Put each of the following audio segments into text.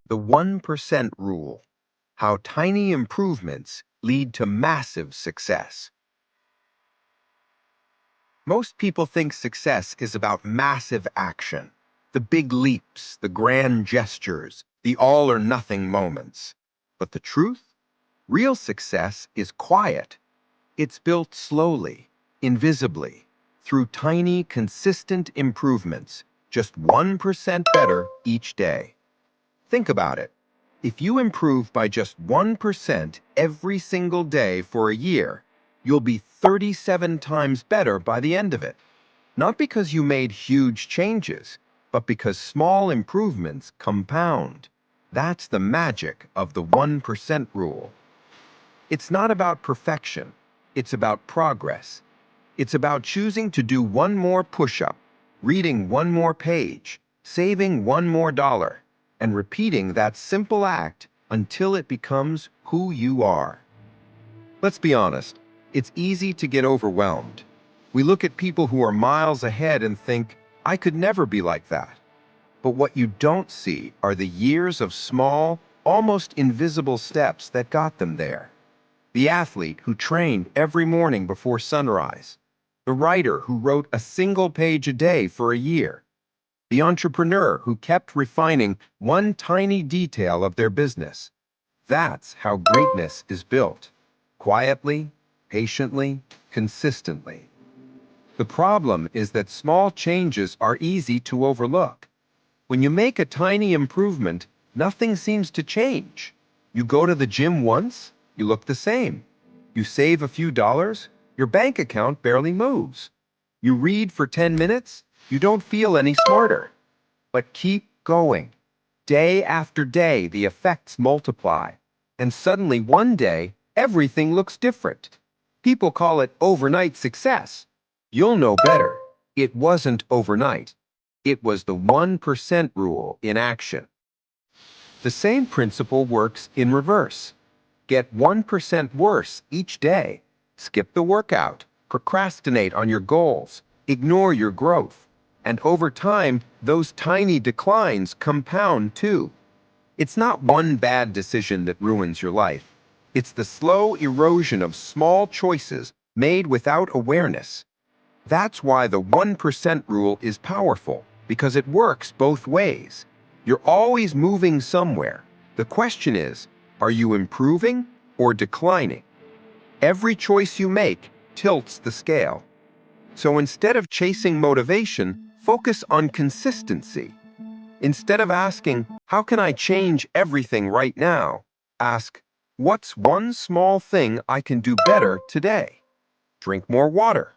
The 1% rule. How tiny improvements lead to massive success. Most people think success is about massive action, the big leaps, the grand gestures, the all-or-nothing moments. But the truth? Real success is quiet. It's built slowly, invisibly, through tiny, consistent improvements, just 1% better each day. Think about it. If you improve by just 1% every single day for a year, you'll be 37 times better by the end of it. Not because you made huge changes, but because small improvements compound. That's the magic of the 1% rule. It's not about perfection. It's about progress. It's about choosing to do one more push-up, reading one more page, saving one more dollar, and repeating that simple act until it becomes who you are. Let's be honest, it's easy to get overwhelmed. We look at people who are miles ahead and think, I could never be like that. But what you don't see are the years of small, almost invisible steps that got them there. The athlete who trained every morning before sunrise. The writer who wrote a single page a day for a year. The entrepreneur who kept refining one tiny detail of their business. That's how greatness is built. Quietly, patiently, consistently. The problem is that small changes are easy to overlook. When you make a tiny improvement, nothing seems to change. You go to the gym once, you look the same. You save a few dollars, your bank account barely moves. You read for 10 minutes, you don't feel any smarter. But keep going. Day after day, the effects multiply. And suddenly one day, everything looks different. People call it overnight success. You'll know better. It wasn't overnight. It was the 1% rule in action. The same principle works in reverse. Get 1% worse each day. Skip the workout, procrastinate on your goals, ignore your growth. And over time, those tiny declines compound too. It's not one bad decision that ruins your life. It's the slow erosion of small choices made without awareness. That's why the 1% rule is powerful, because it works both ways. You're always moving somewhere. The question is, are you improving or declining? Every choice you make tilts the scale. So instead of chasing motivation, focus on consistency. Instead of asking, how can I change everything right now? Ask, what's one small thing I can do better today? Drink more water.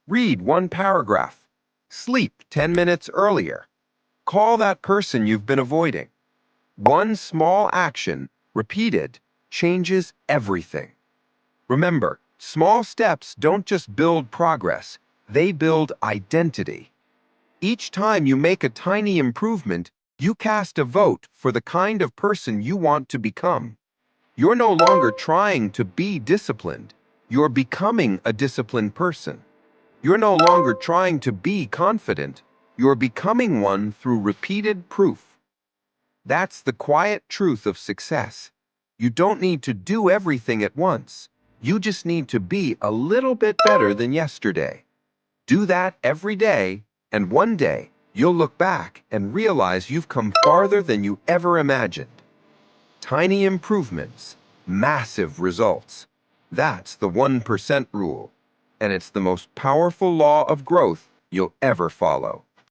Read one paragraph. Sleep 10 minutes earlier. Call that person you've been avoiding. One small action, repeated, changes everything. Remember, small steps don't just build progress, they build identity. Each time you make a tiny improvement, you cast a vote for the kind of person you want to become. You're no longer trying to be disciplined. You're becoming a disciplined person. You're no longer trying to be confident. You're becoming one through repeated proof. That's the quiet truth of success. You don't need to do everything at once. You just need to be a little bit better than yesterday. Do that every day, and one day you'll look back and realize you've come farther than you ever imagined. Tiny improvements, massive results. That's the 1% rule, and it's the most powerful law of growth you'll ever follow.